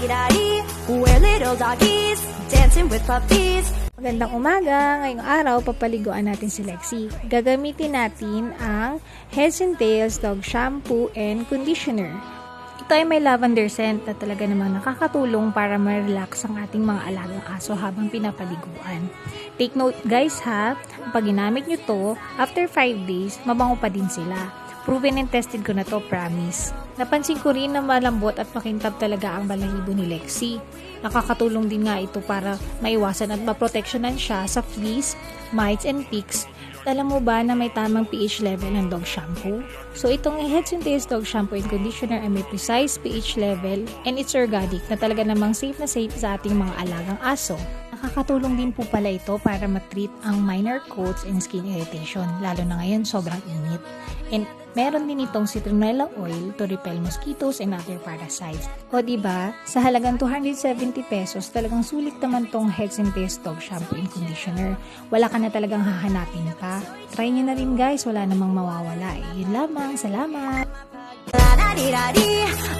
La-di-da-di, we're little doggies, dancing with puppies. Magandang umaga! Ngayong araw, papaliguan natin si Lexi. Gagamitin natin ang Heads and Tails Dog Shampoo and Conditioner. Ito ay may lavender scent na talaga namang nakakatulong para ma-relax ang ating mga alagang aso habang pinapaliguan. Take note guys ha, pag ginamit nyo to, after 5 days, mabango pa din sila. Proven and tested ko na to, promise. Napansin ko rin na malambot at makintab talaga ang balahibo ni Lexi. Nakakatulong din nga ito para maiwasan at maproteksyonan siya sa fleas, mites, and ticks. Alam mo ba na may tamang pH level ng dog shampoo? So itong Heads and Tails Dog Shampoo and Conditioner ay may precise pH level and it's organic na talaga namang safe na safe sa ating mga alagang aso. Nakakatulong din po pala ito para matreat ang minor colds and skin irritation, lalo na ngayon sobrang init. And meron din itong citronella oil to repel mosquitoes and other parasites. O diba, sa halagang 270 pesos, talagang sulit naman tong Heads and Tails Dog Shampoo and Conditioner. Wala ka na talagang hahanapin pa. Try nyo na rin guys, wala namang mawawala. Yun lamang, salamat! La-di-da-di.